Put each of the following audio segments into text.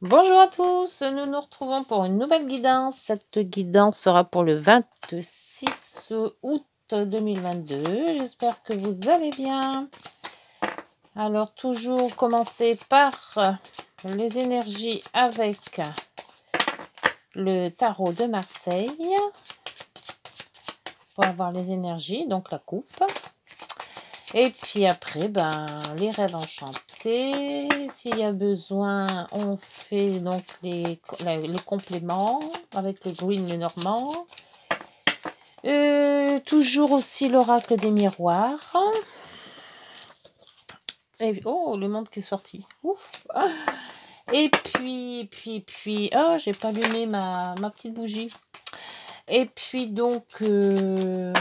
Bonjour à tous, nous nous retrouvons pour une nouvelle guidance. Cette guidance sera pour le 26 août 2022. J'espère que vous allez bien. Alors, toujours commencer par les énergies avec le tarot de Marseille. Pour avoir les énergies, donc la coupe. Et puis après, les rêves enchantés. S'il y a besoin, on fait donc les compléments avec le green le normand. Toujours aussi l'oracle des miroirs. Et, oh, le monde qui est sorti. Ouf. Et puis, oh, j'ai pas allumé ma petite bougie. Et puis donc, je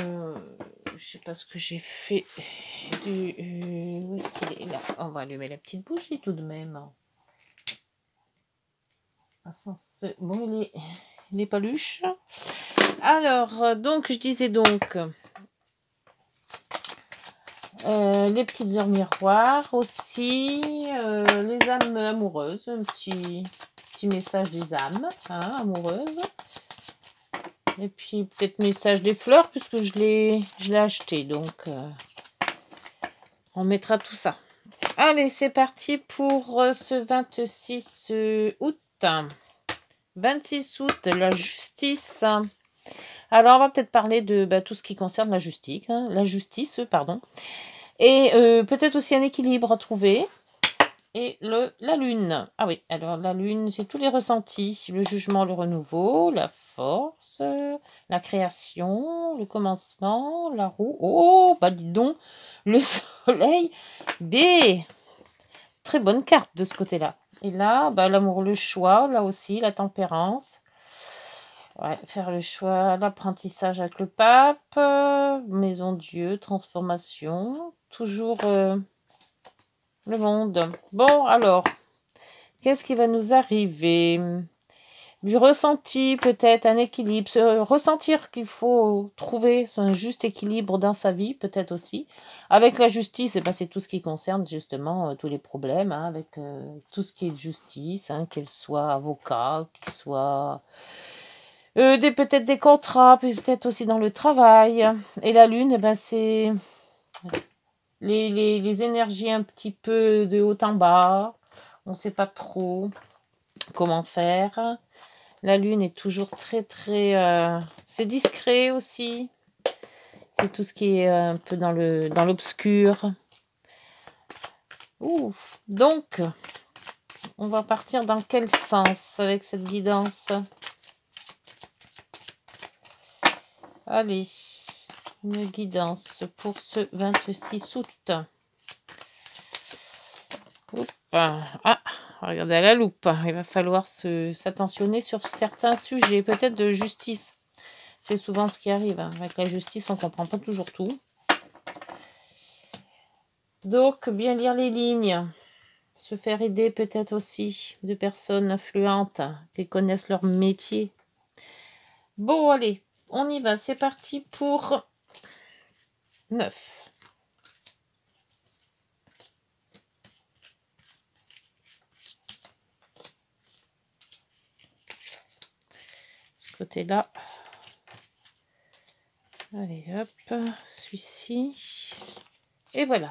sais pas ce que j'ai fait. Où est-ce qu'il est là? On va allumer la petite bougie tout de même. Bon, il est paluche. Alors, donc, je disais donc, les petites heures miroirs aussi, les âmes amoureuses, un petit message des âmes amoureuses. Et puis peut-être message des fleurs puisque je l'ai acheté, donc on mettra tout ça. Allez, c'est parti pour ce 26 août. 26 août, la justice. Alors, on va peut-être parler de tout ce qui concerne la justice, et peut-être aussi un équilibre à trouver. Et la lune. Ah oui, alors la lune, c'est tous les ressentis. Le jugement, le renouveau, la force, la création, le commencement, la roue. Oh, dis donc, le soleil. Très bonne carte de ce côté-là. Et là, l'amour, le choix, là aussi, la tempérance. Ouais, faire le choix, l'apprentissage avec le pape, maison Dieu, transformation. Toujours... le monde. Bon, alors, qu'est-ce qui va nous arriver? Du ressenti, peut-être un équilibre. Ressentir qu'il faut trouver un juste équilibre dans sa vie, peut-être aussi. Avec la justice, c'est tout ce qui concerne justement tous les problèmes, avec tout ce qui est de justice, qu'elle soit avocat, qu'il soit peut-être des contrats, puis peut-être aussi dans le travail. Et la lune, c'est... Les énergies un petit peu de haut en bas. On ne sait pas trop comment faire. La lune est toujours très, très... c'est discret aussi. C'est tout ce qui est un peu dans l'obscur. Ouf. Donc, on va partir dans quel sens avec cette guidance? Allez, une guidance pour ce 26 août. Regardez à la loupe. Il va falloir s'attentionner sur certains sujets, peut-être de justice. C'est souvent ce qui arrive. Avec la justice, on ne comprend pas toujours tout. Donc, bien lire les lignes. Se faire aider peut-être aussi de personnes influentes qui connaissent leur métier. Bon, allez, on y va. C'est parti pour 9. Côté-là. Allez, hop, celui-ci. Et voilà.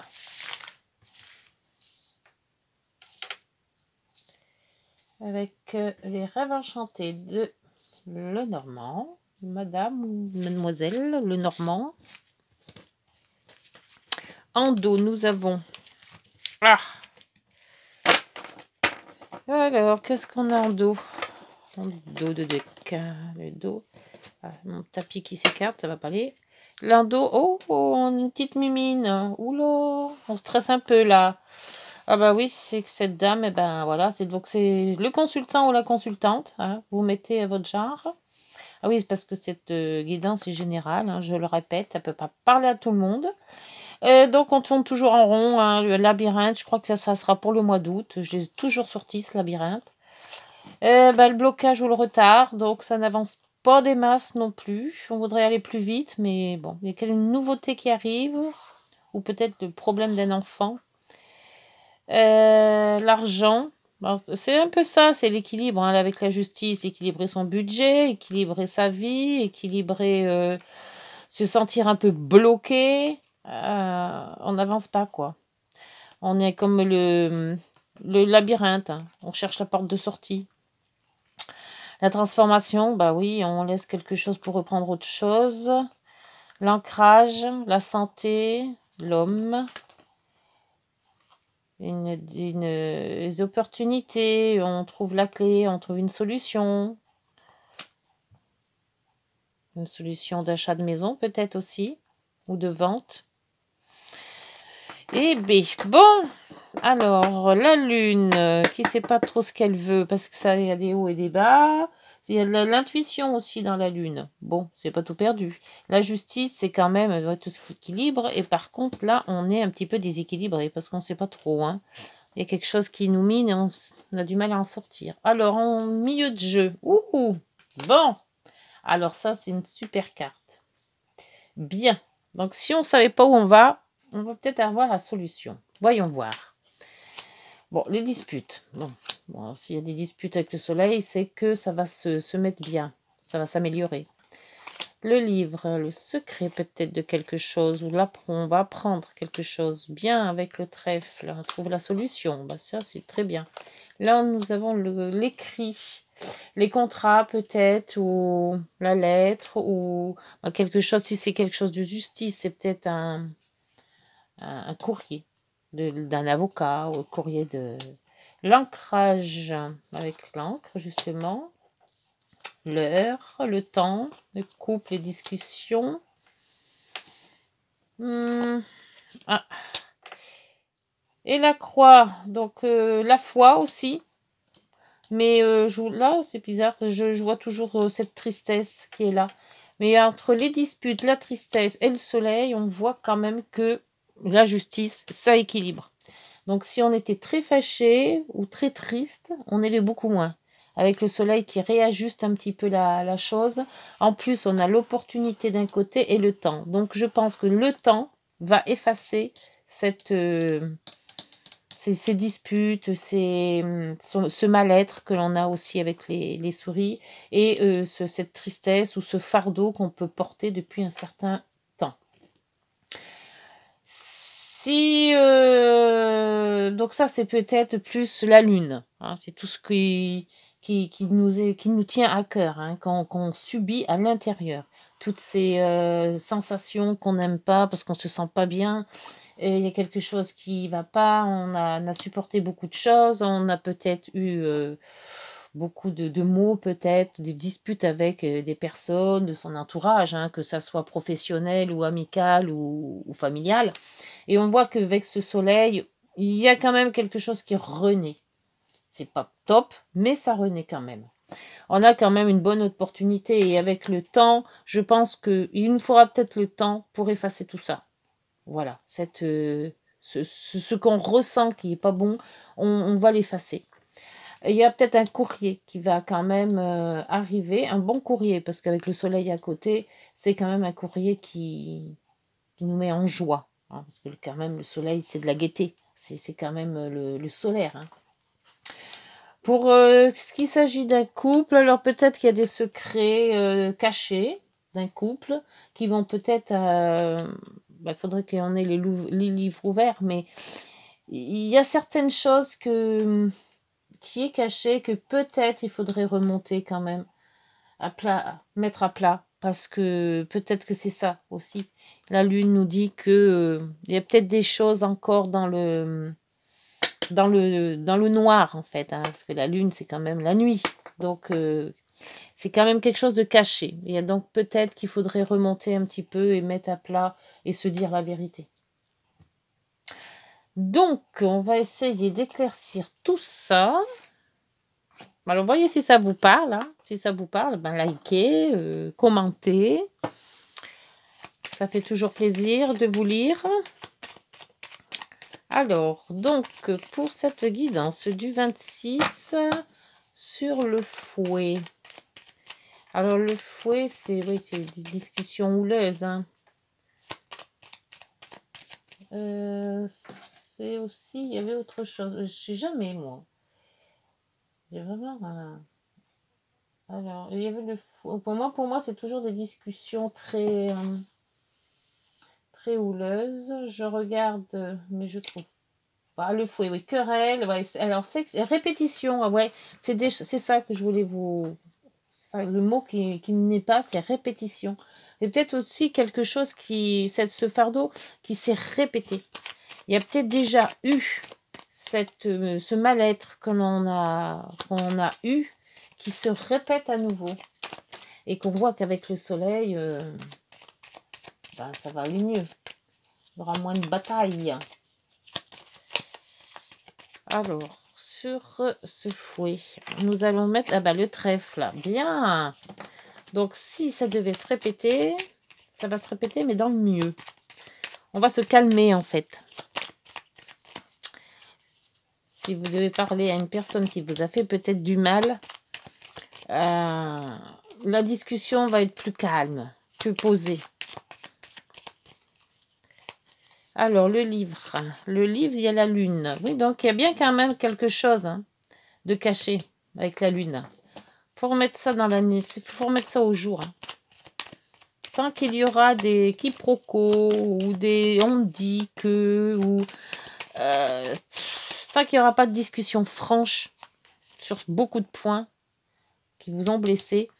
Avec les rêves enchantés de le Normand, madame ou mademoiselle, le Normand. En dos, nous avons... Alors, qu'est-ce qu'on a en dos? En dos de deck, le dos. Mon tapis qui s'écarte, ça va pas aller. L'endo, une petite mimine. Oula, on stresse un peu là. Ah bah oui, c'est que cette dame, voilà, c'est le consultant ou la consultante. Vous mettez à votre genre. Ah oui, c'est parce que cette guidance est générale, je le répète, elle peut pas parler à tout le monde. Donc on tourne toujours en rond, le labyrinthe, je crois que ça sera pour le mois d'août. Je l'ai toujours sorti ce labyrinthe. Le blocage ou le retard, donc ça n'avance pas des masses non plus. On voudrait aller plus vite, mais bon, il y a une nouveauté qui arrive, ou peut-être le problème d'un enfant. L'argent, Bon, c'est un peu ça, c'est l'équilibre hein, avec la justice, équilibrer son budget, équilibrer sa vie, équilibrer, se sentir un peu bloqué. On n'avance pas, quoi. On est comme le labyrinthe, hein. On cherche la porte de sortie. La transformation, bah oui, on laisse quelque chose pour reprendre autre chose. L'ancrage, la santé, l'homme, des opportunités, on trouve la clé, on trouve une solution. Une solution d'achat de maison peut-être aussi, ou de vente. Et B, bon, alors la lune, qui sait pas trop ce qu'elle veut, parce que ça, il y a des hauts et des bas. Il y a de l'intuition aussi dans la lune. Bon, c'est pas tout perdu. La justice, c'est quand même tout ce qui équilibre. Et par contre, là, on est un petit peu déséquilibré parce qu'on sait pas trop. Hein. Il y a quelque chose qui nous mine et on a du mal à en sortir. Alors, en milieu de jeu. Ouh, bon. Alors ça, c'est une super carte. Bien. Donc, si on ne savait pas où on va peut-être avoir la solution. Voyons voir. Bon, les disputes. Bon, s'il y a des disputes avec le soleil, c'est que ça va se mettre bien. Ça va s'améliorer. Le livre, le secret peut-être de quelque chose, ou là, on va apprendre quelque chose. Bien avec le trèfle, on trouve la solution. Bah, ça, c'est très bien. Là, nous avons l'écrit, les contrats peut-être, ou la lettre, ou quelque chose, si c'est quelque chose de justice, c'est peut-être un courrier d'un avocat, ou courrier de... L'ancrage avec l'encre, justement. L'heure, le temps, le couple, les discussions. Ah. Et la croix, donc la foi aussi. Mais là, c'est bizarre, je vois toujours cette tristesse qui est là. Mais entre les disputes, la tristesse et le soleil, on voit quand même que la justice, ça équilibre. Donc si on était très fâché ou très triste, on est beaucoup moins. Avec le soleil qui réajuste un petit peu la chose. En plus, on a l'opportunité d'un côté et le temps. Donc je pense que le temps va effacer ces disputes, ce mal-être que l'on a aussi avec les souris et cette tristesse ou ce fardeau qu'on peut porter depuis un certain temps. Donc ça, c'est peut-être plus la lune. Hein, c'est tout ce qui nous tient à cœur, hein, qu'on subit à l'intérieur. Toutes ces sensations qu'on n'aime pas parce qu'on se sent pas bien. Il y a quelque chose qui va pas, on a supporté beaucoup de choses, on a peut-être eu beaucoup de mots, peut-être, des disputes avec des personnes de son entourage, hein, que ça soit professionnel ou amical ou familial. Et on voit qu'avec ce soleil, il y a quand même quelque chose qui renaît. C'est pas top, mais ça renaît quand même. On a quand même une bonne opportunité et avec le temps, je pense qu'il nous faudra peut-être le temps pour effacer tout ça. Voilà, ce qu'on ressent qui n'est pas bon, on va l'effacer. Il y a peut-être un courrier qui va quand même arriver, un bon courrier, parce qu'avec le soleil à côté, c'est quand même un courrier qui nous met en joie. Hein, parce que quand même, le soleil, c'est de la gaieté. C'est quand même le solaire. Hein. Pour ce qui s'agit d'un couple, alors peut-être qu'il y a des secrets cachés d'un couple qui vont peut-être... il faudrait qu'on ait les livres ouverts, mais il y a certaines choses qui est caché, que peut-être il faudrait remonter quand même à plat, mettre à plat, parce que peut-être que c'est ça aussi. La lune nous dit que il y a peut-être des choses encore dans le noir en fait, hein, parce que la lune c'est quand même la nuit, donc c'est quand même quelque chose de caché. Et donc peut-être qu'il faudrait remonter un petit peu et mettre à plat et se dire la vérité. Donc on va essayer d'éclaircir tout ça. Alors voyez si ça vous parle, hein. Si ça vous parle, ben likez, commentez. Ça fait toujours plaisir de vous lire. Alors, donc, pour cette guidance du 26 sur le fouet. Alors, le fouet, c'est des discussions houleuses. Hein. C'est aussi, il y avait autre chose. Je sais jamais, moi. J'ai vraiment alors, il y avait pour moi, c'est toujours des discussions très houleuses. Je regarde, mais je trouve pas le fouet, oui, querelle, ouais. Alors, répétition, ouais, c'est ça que je voulais vous. Ça, le mot qui n'est pas, c'est répétition. Et peut-être aussi quelque chose ce fardeau qui s'est répété. Il y a peut-être déjà eu ce mal-être qu'on a eu qui se répète à nouveau et qu'on voit qu'avec le soleil, ça va aller mieux. Il y aura moins de batailles. Alors, sur ce fouet, nous allons mettre le trèfle. Bien. Donc, si ça devait se répéter, ça va se répéter, mais dans le mieux. On va se calmer, en fait. Si vous devez parler à une personne qui vous a fait peut-être du mal, la discussion va être plus calme, plus posée. Alors, le livre, il y a la lune. Oui, donc il y a bien quand même quelque chose de caché avec la lune. Faut remettre ça dans la nuit, faut remettre ça au jour. Tant qu'il y aura des quiproquos ou des on dit que, ou tant qu'il n'y aura pas de discussion franche sur beaucoup de points qui vous ont blessé,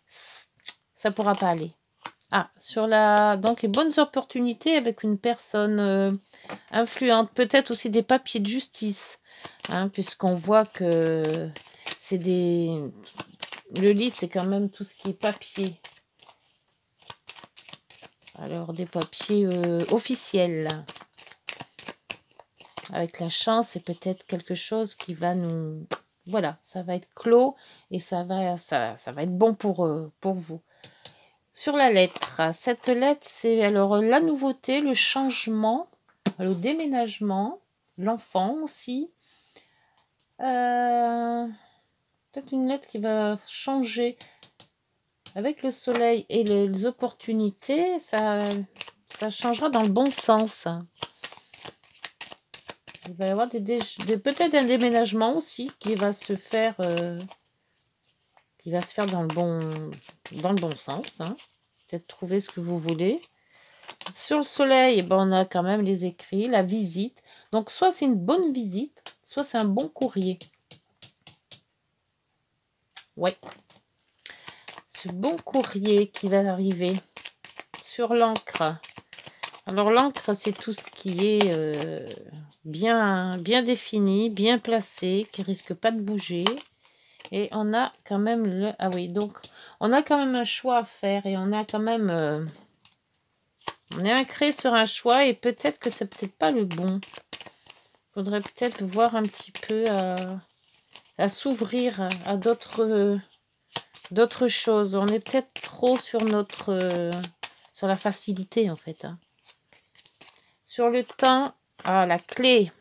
ça ne pourra pas aller. Donc les bonnes opportunités avec une personne influente, peut-être aussi des papiers de justice, puisqu'on voit que c'est le lit, c'est quand même tout ce qui est papier. Alors des papiers officiels. Avec la chance, c'est peut-être quelque chose qui va nous... Voilà, ça va être clos et ça va être bon pour vous. Sur la lettre, cette lettre, c'est alors la nouveauté, le changement, le déménagement, l'enfant aussi. Peut-être une lettre qui va changer avec le soleil et les opportunités. Ça changera dans le bon sens. Il va y avoir peut-être un déménagement aussi qui va se faire dans le bon sens. Peut-être trouver ce que vous voulez. Sur le soleil, on a quand même les écrits, la visite. Donc, soit c'est une bonne visite, soit c'est un bon courrier. Ouais. Ce bon courrier qui va arriver. Sur l'encre. Alors, l'encre, c'est tout ce qui est bien défini, bien placé, qui risque pas de bouger. Et on a quand même Ah oui, donc on a quand même un choix à faire et on a quand même... on est ancré sur un choix et peut-être que c'est peut-être pas le bon. Il faudrait peut-être voir un petit peu à s'ouvrir à d'autres choses. On est peut-être trop sur sur la facilité en fait. Sur le temps, la clé.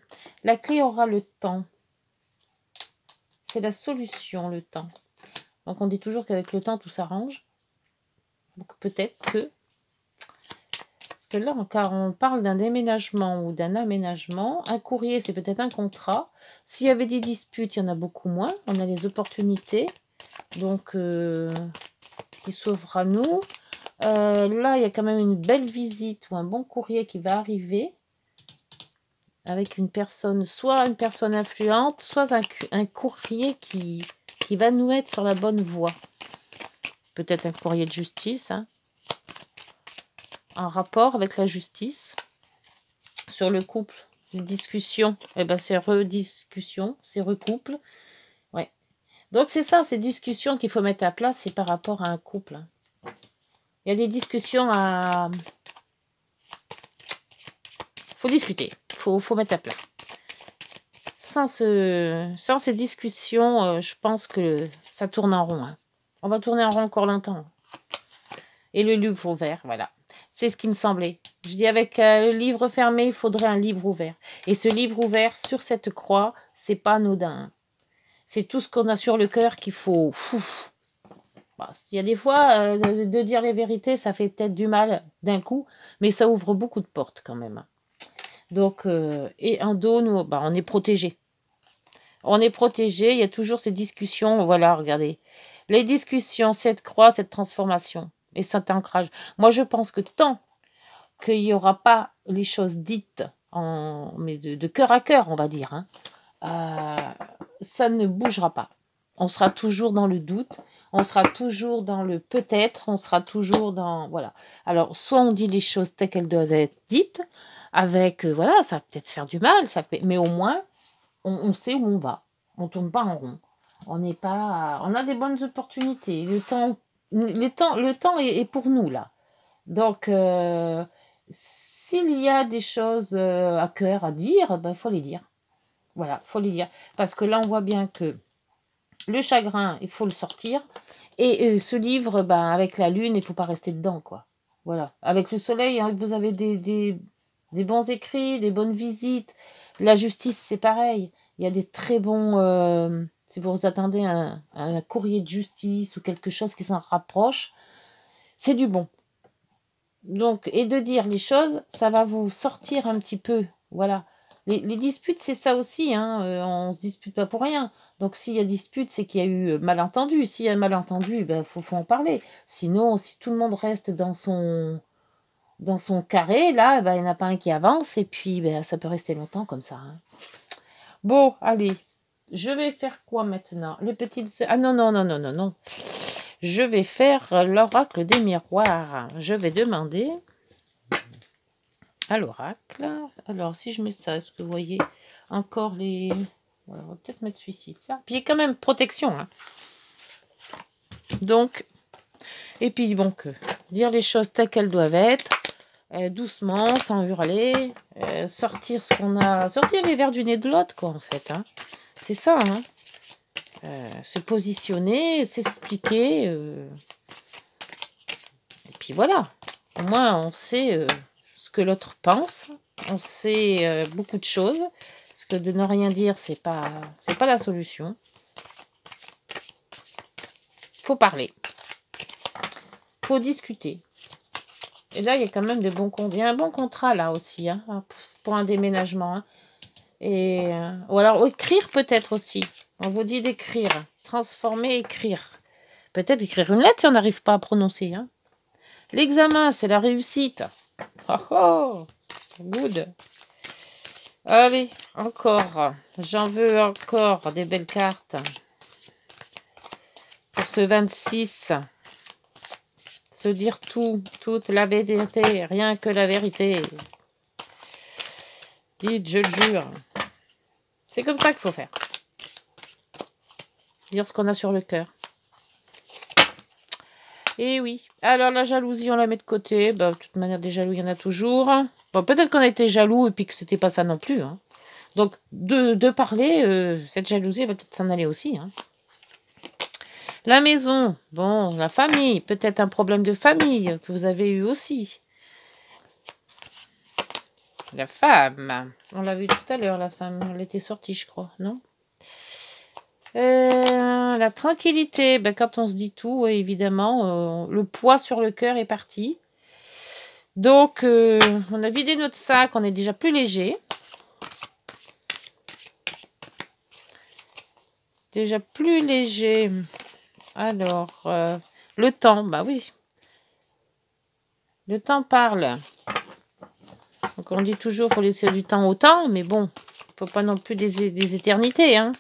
La clé aura le temps. C'est la solution, le temps. Donc, on dit toujours qu'avec le temps, tout s'arrange. Donc, peut-être que... Parce que là, on parle d'un déménagement ou d'un aménagement. Un courrier, c'est peut-être un contrat. S'il y avait des disputes, il y en a beaucoup moins. On a les opportunités. Donc, qui s'ouvrent à nous. Là, il y a quand même une belle visite ou un bon courrier qui va arriver. Avec une personne, soit une personne influente, soit un courrier qui va nous être sur la bonne voie. Peut-être un courrier de justice, en rapport avec la justice. Sur le couple, une discussion, c'est rediscussion, c'est recouple. Ouais. Donc c'est ça, ces discussions qu'il faut mettre à plat, c'est par rapport à un couple. Il y a des discussions à... faut discuter, faut mettre à plat. Sans ces discussions, je pense que ça tourne en rond. On va tourner en rond encore longtemps. Et le livre ouvert, voilà. C'est ce qui me semblait. Je dis avec le livre fermé, il faudrait un livre ouvert. Et ce livre ouvert sur cette croix, c'est pas anodin. C'est tout ce qu'on a sur le cœur qu'il faut... Il y a des fois, de dire les vérités, ça fait peut-être du mal d'un coup, mais ça ouvre beaucoup de portes quand même. Donc, et en dos, nous, on est protégés. On est protégé. Il y a toujours ces discussions. Voilà, regardez. Les discussions, cette croix, cette transformation et cet ancrage. Moi, je pense que tant qu'il n'y aura pas les choses dites, mais de cœur à cœur, on va dire, hein, ça ne bougera pas. On sera toujours dans le doute, on sera toujours dans le peut-être, on sera toujours dans... Voilà. Alors, soit on dit les choses telles qu'elles doivent être dites, avec... voilà, ça va peut-être faire du mal, mais au moins, on sait où on va. On ne tourne pas en rond. On n'est pas... On a des bonnes opportunités. Le temps est pour nous, là. Donc, s'il y a des choses à cœur à dire, ben, faut les dire. Voilà, faut les dire. Parce que là, on voit bien que le chagrin, il faut le sortir. Et ce livre, ben, avec la lune, il ne faut pas rester dedans, quoi. Voilà. Avec le soleil, hein, vous avez des bons écrits, des bonnes visites. La justice, c'est pareil. Il y a des très bons... si vous vous attendez à un courrier de justice ou quelque chose qui s'en rapproche, c'est du bon. Donc, et de dire les choses, ça va vous sortir un petit peu. Voilà. Les disputes, c'est ça aussi. Hein, on ne se dispute pas pour rien. Donc, s'il y a dispute, c'est qu'il y a eu malentendu. S'il y a malentendu, ben, faut en parler. Sinon, si tout le monde reste dans son carré, là, ben, il n'y en a pas un qui avance. Et puis, ben, ça peut rester longtemps comme ça. Hein. Bon, allez. Je vais faire quoi maintenant? Les petites... Ah non, non, non, non, non, non. Je vais faire l'oracle des miroirs. Je vais demander à l'oracle. Alors, si je mets ça, est-ce que vous voyez encore les... Voilà, on va peut-être mettre celui-ci, ça. Puis il y a quand même protection. Hein. Donc, et puis bon, dire les choses telles qu'elles doivent être, doucement, sans hurler, sortir ce qu'on a... Sortir les vers du nez de l'autre, quoi, en fait. Hein. C'est ça, hein. Se positionner, s'expliquer. Et puis voilà. Au moins, on sait ce que l'autre pense. On sait beaucoup de choses. Parce que de ne rien dire, c'est pas la solution. Faut parler. Faut discuter. Et là, il y a quand même de bons contrats. Il y a un bon contrat là aussi, hein, pour un déménagement. Hein. Et, ou alors écrire peut-être aussi. On vous dit d'écrire. Transformer, écrire. Peut-être écrire une lettre si on n'arrive pas à prononcer. Hein. L'examen, c'est la réussite. Oh oh, good. Allez, encore. J'en veux encore des belles cartes. Pour ce 26. Se dire tout, toute la vérité, rien que la vérité. Dites, je le jure. C'est comme ça qu'il faut faire. Dire ce qu'on a sur le cœur. Et oui. Alors, la jalousie, on la met de côté. Bah, de toute manière, des jaloux, il y en a toujours. Bon, peut-être qu'on a été jaloux et puis que c'était pas ça non plus. Hein. Donc, de parler, cette jalousie va peut-être s'en aller aussi. Hein. La maison, bon, la famille, peut-être un problème de famille que vous avez eu aussi. La femme, on l'a vu tout à l'heure, la femme, elle était sortie, je crois, non? La tranquillité, ben, quand on se dit tout, évidemment, le poids sur le cœur est parti. Donc, on a vidé notre sac, on est déjà plus léger. Déjà plus léger. Alors, le temps, bah oui. Le temps parle. Donc, on dit toujours qu'il faut laisser du temps au temps, mais bon, il ne faut pas non plus des éternités, hein.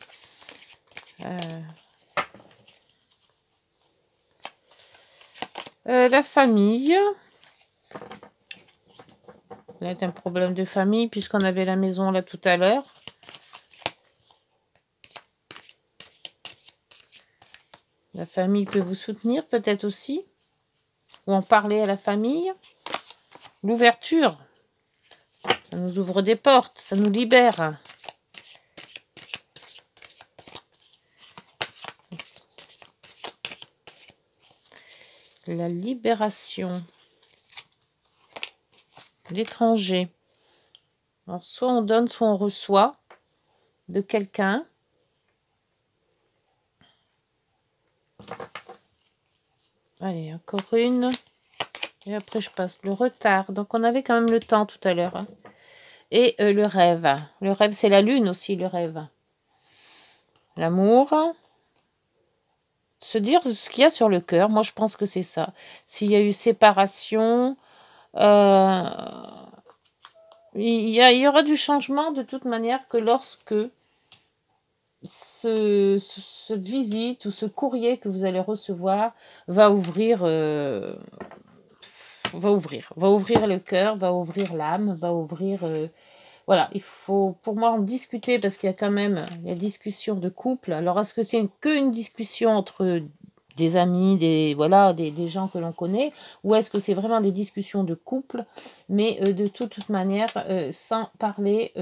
La famille. Là, c'est un problème de famille, puisqu'on avait la maison là tout à l'heure. La famille peut vous soutenir, peut-être aussi. Ou en parler à la famille. L'ouverture. Ça nous ouvre des portes, ça nous libère. La libération. L'étranger. Alors, soit on donne, soit on reçoit de quelqu'un. Allez, encore une. Et après, je passe le retard. Donc, on avait quand même le temps tout à l'heure. Hein. Et le rêve. Le rêve, c'est la lune aussi, le rêve. L'amour. Se dire ce qu'il y a sur le cœur. Moi, je pense que c'est ça. S'il y a eu séparation, il y aura du changement de toute manière que lorsque cette visite ou ce courrier que vous allez recevoir va ouvrir le cœur, va ouvrir l'âme, va ouvrir... voilà, il faut pour moi en discuter parce qu'il y a quand même la discussion de couple. Alors, est-ce que c'est qu'une discussion entre des amis, des gens que l'on connaît, ou est-ce que c'est vraiment des discussions de couple, mais de toute manière, sans parler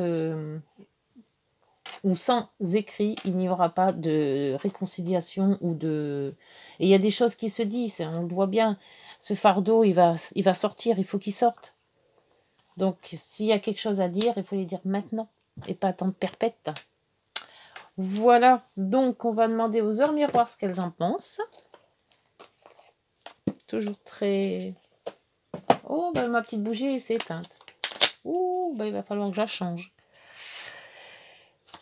ou sans écrit, il n'y aura pas de réconciliation ou de... Et il y a des choses qui se disent, on le voit bien, ce fardeau, il va sortir, il faut qu'il sorte. Donc, s'il y a quelque chose à dire, il faut les dire maintenant et pas attendre perpète. Voilà, donc on va demander aux heures miroirs ce qu'elles en pensent. Toujours très... Oh, bah, ma petite bougie s'est éteinte. Oh, bah, il va falloir que je la change.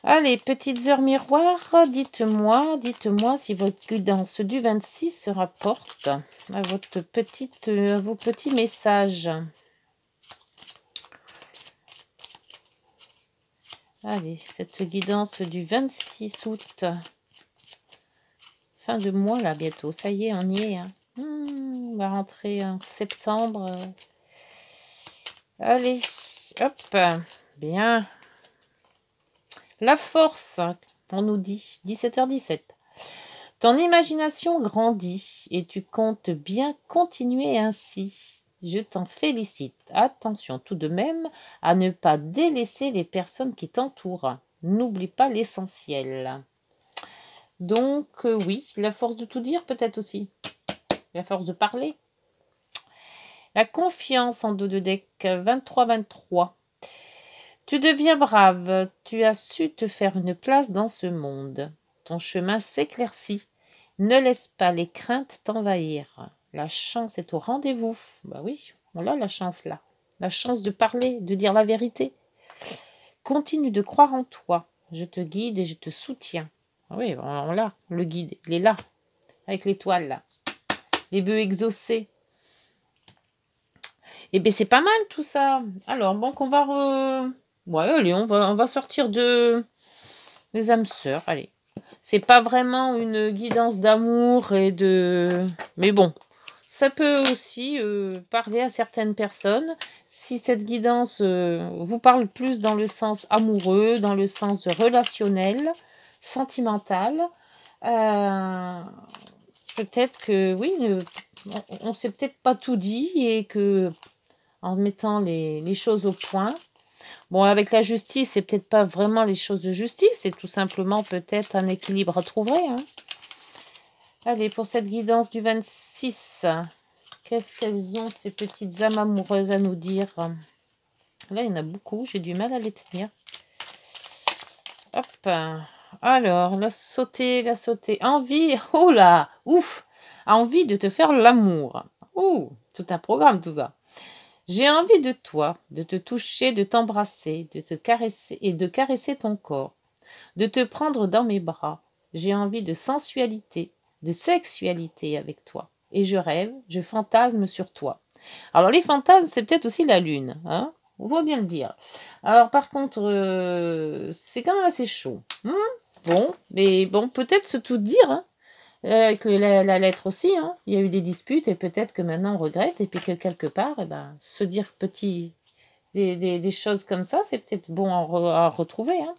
Allez, petites heures miroirs, dites-moi si votre guidance du 26 se rapporte à vos petits messages. Allez, cette guidance du 26 août. Fin de mois, là, bientôt. Ça y est, on y est. Hein. On va rentrer en septembre. Allez, hop. Bien. La force, on nous dit. 17h17. Ton imagination grandit et tu comptes bien continuer ainsi. Je t'en félicite. Attention tout de même à ne pas délaisser les personnes qui t'entourent. N'oublie pas l'essentiel. Donc, oui, la force de tout dire peut-être aussi. La force de parler. La confiance en dos de deck 23-23. Tu deviens brave. Tu as su te faire une place dans ce monde. Ton chemin s'éclaircit. Ne laisse pas les craintes t'envahir. La chance est au rendez-vous. Bah oui, on a la chance là. La chance de parler, de dire la vérité. Continue de croire en toi. Je te guide et je te soutiens. Oui, on l'a, le guide. Il est là, avec l'étoile là. Les vœux exaucés. Et bien c'est pas mal tout ça. Alors, bon, qu'on va... Ouais, allez, on va sortir de... des âmes sœurs, allez. C'est pas vraiment une guidance d'amour et de... Mais bon, ça peut aussi parler à certaines personnes. Si cette guidance vous parle plus dans le sens amoureux, dans le sens relationnel, sentimental, peut-être que oui, on s'est peut-être pas tout dit et que en mettant les choses au point. Bon, avec la justice, c'est peut-être pas vraiment les choses de justice, c'est tout simplement peut-être un équilibre à trouver. Hein. Allez, pour cette guidance du 26, qu'est-ce qu'elles ont, ces petites âmes amoureuses, à nous dire? Là, il y en a beaucoup, j'ai du mal à les tenir. Hop. Alors, la sauter. Envie, oh là, ouf, envie de te faire l'amour. Ouh, tout un programme, tout ça. J'ai envie de toi, de te toucher, de t'embrasser, de te caresser et de caresser ton corps, de te prendre dans mes bras. J'ai envie de sensualité, de sexualité avec toi. Et je rêve, je fantasme sur toi. Alors les fantasmes, c'est peut-être aussi la lune, hein? On va bien le dire. Alors par contre, c'est quand même assez chaud. Bon, mais bon, peut-être se tout dire, hein? Avec la lettre aussi, hein. Il y a eu des disputes et peut-être que maintenant on regrette et puis que quelque part, eh ben, se dire des choses comme ça, c'est peut-être bon à retrouver. Hein.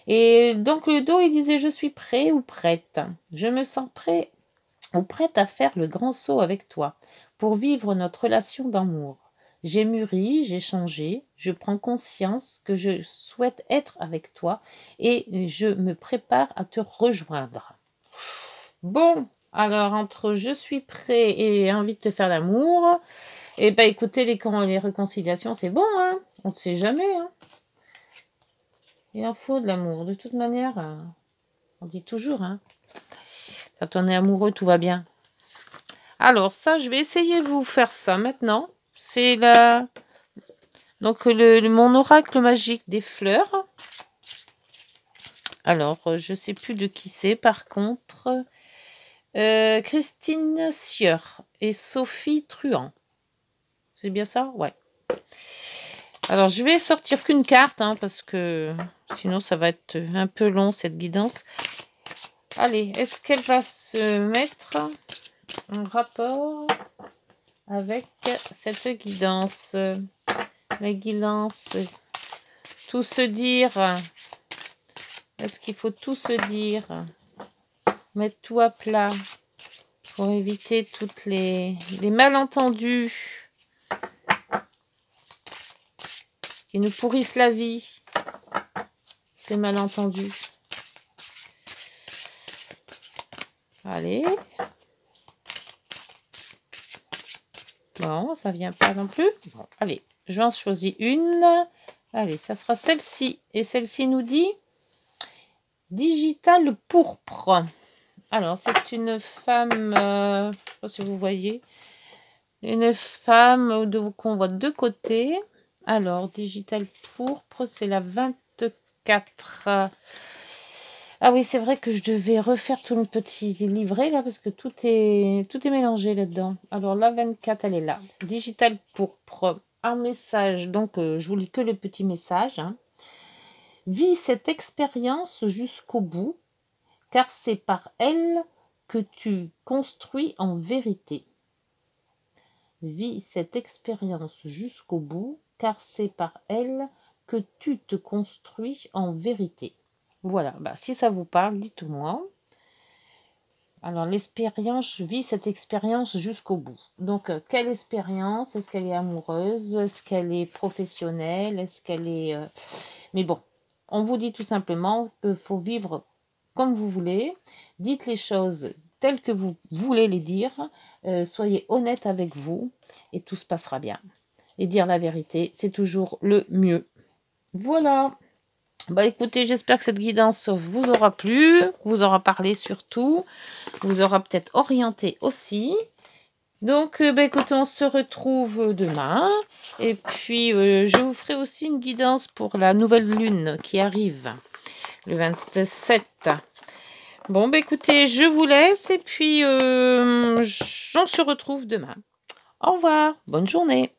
Et donc le dos, il disait je suis prêt ou prête. Je me sens prêt ou prête à faire le grand saut avec toi pour vivre notre relation d'amour. J'ai mûri, j'ai changé, je prends conscience que je souhaite être avec toi et je me prépare à te rejoindre. Bon, alors entre je suis prêt et envie de te faire l'amour, et ben écoutez, les réconciliations, c'est bon, hein. On ne sait jamais, hein. Il en faut de l'amour. De toute manière, on dit toujours, hein. Quand on est amoureux, tout va bien. Alors ça, je vais essayer de vous faire ça maintenant. C'est donc mon oracle magique des fleurs. Alors, je sais plus de qui c'est, par contre. Christine Sieur et Sophie Truand. C'est bien ça? Ouais. Alors, je vais sortir qu'une carte, hein, parce que sinon, ça va être un peu long, cette guidance. Allez, est-ce qu'elle va se mettre en rapport avec cette guidance? La guidance, tout se dire. Est-ce qu'il faut tout se dire? Mettre tout à plat pour éviter toutes les malentendus qui nous pourrissent la vie. Ces malentendus. Allez. Bon, ça vient pas non plus. Bon, allez, je vais en choisir une. Allez, ça sera celle-ci. Et celle-ci nous dit Digital pourpre. Alors, c'est une femme, je ne sais pas si vous voyez, une femme qu'on voit de côté. Alors, Digital pourpre, c'est la 24. Ah oui, c'est vrai que je devais refaire tout le petit livret là, parce que tout est mélangé là-dedans. Alors, la 24, elle est là. Digital pourpre, un message, donc je vous lis que le petit message. Hein. Vis cette expérience jusqu'au bout, car c'est par elle que tu construis en vérité. Vis cette expérience jusqu'au bout, car c'est par elle que tu te construis en vérité. Voilà, bah, si ça vous parle, dites-moi. Alors, l'expérience, je vis cette expérience jusqu'au bout. Donc, quelle expérience? Est-ce qu'elle est amoureuse? Est-ce qu'elle est professionnelle? Est-ce qu'elle est... Mais bon, on vous dit tout simplement qu'il faut vivre comme vous voulez. Dites les choses telles que vous voulez les dire. Soyez honnête avec vous et tout se passera bien. Et dire la vérité, c'est toujours le mieux. Voilà. Bah écoutez, j'espère que cette guidance vous aura plu, vous aura parlé surtout, vous aura peut-être orienté aussi. Donc, bah écoutez, on se retrouve demain. Et puis, je vous ferai aussi une guidance pour la nouvelle lune qui arrive, le 27. Bon, bah écoutez, je vous laisse et puis, on se retrouve demain. Au revoir, bonne journée.